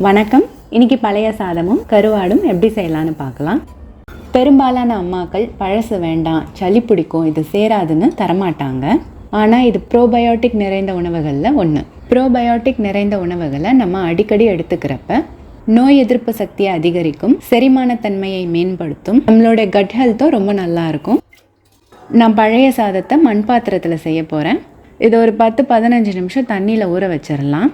வணக்கம். இன்னைக்கு பழைய சாதமும் கருவாடும் எப்படி செய்யலான்னு பார்க்கலாம். பெரும்பாலான அம்மாக்கள் பழசு வேண்டாம், சளி பிடிக்கும், இது சேராதுன்னு தரமாட்டாங்க. ஆனால் இது ப்ரோபயோட்டிக் நிறைந்த உணவுகளில் ஒன்று. ப்ரோபயோட்டிக் நிறைந்த உணவுகளை நம்ம அடிக்கடி எடுத்துக்கிறப்ப நோய் எதிர்ப்பு சக்தியை அதிகரிக்கும், செரிமானத்தன்மையை மேம்படுத்தும், நம்மளோட கட் ஹெல்த்தும் ரொம்ப நல்லா இருக்கும். நான் பழைய சாதத்தை மண் பாத்திரத்தில் செய்ய போகிறேன். இதை ஒரு 10-15 நிமிஷம் தண்ணியில் ஊற வச்சிடலாம்.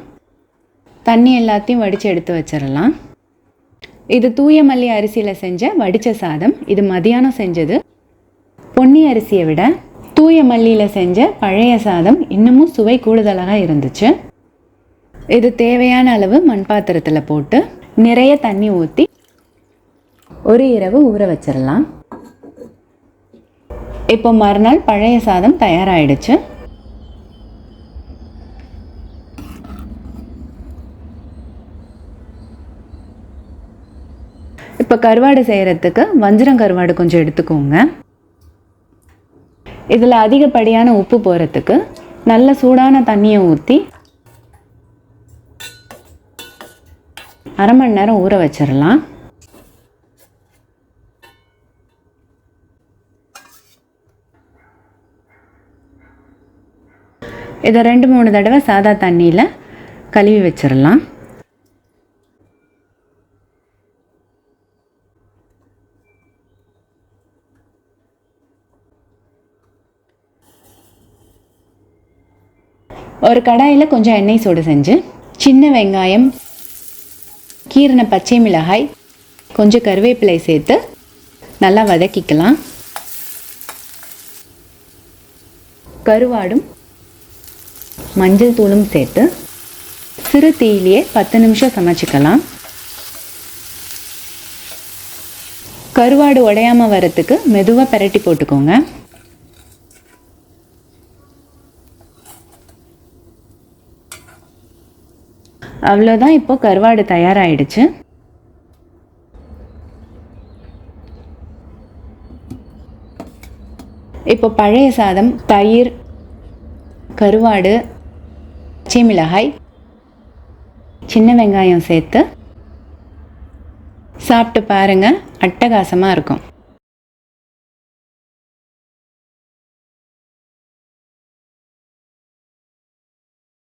தண்ணி எல்லாத்தையும் வடித்து எடுத்து வச்சிடலாம். இது தூய மல்லி அரிசியில் செஞ்ச வடித்த சாதம். இது மதியானம் செஞ்சது. பொன்னி அரிசியை விட தூய மல்லியில் செஞ்ச பழைய சாதம் இன்னமும் சுவை கூடுதலாக இருந்துச்சு. இது தேவையான அளவு மண் பாத்திரத்தில் போட்டு நிறைய தண்ணி ஊற்றி ஒரு இரவு ஊற வச்சிடலாம். இப்போ மறுநாள் பழைய சாதம் தயாராகிடுச்சு. இப்போ கருவாடு செய்கிறதுக்கு வஞ்சிரம் கருவாடு கொஞ்சம் எடுத்துக்கோங்க. இதில் அதிகப்படியான உப்பு போகிறதுக்கு நல்ல சூடான தண்ணியை ஊற்றி அரை மணி நேரம் ஊற வச்சிடலாம். இதை 2-3 தடவை சாதா தண்ணியில் கழுவி வச்சிடலாம். ஒரு கடாயில் கொஞ்சம் எண்ணெய் சூடு செஞ்சு சின்ன வெங்காயம், கீறின பச்சை மிளகாய், கொஞ்சம் கருவேப்பிலை சேர்த்து நல்லா வதக்கிக்கலாம். கருவாடும் மஞ்சள் தூளும் சேர்த்து சிறு தீயிலேயே 10 நிமிஷம் சமைச்சிக்கலாம். கருவாடு உடையாமல் வரத்துக்கு மெதுவாக பிரட்டி போட்டுக்கோங்க. அவ்வளோதான், இப்போ கருவாடு தயாராகிடுச்சு. இப்போ பழைய சாதம், தயிர், கருவாடு, பச்சை மிளகாய், சின்ன வெங்காயம் சேர்த்து சாப்பிட்டு பாருங்கள். அட்டகாசமாக இருக்கும்.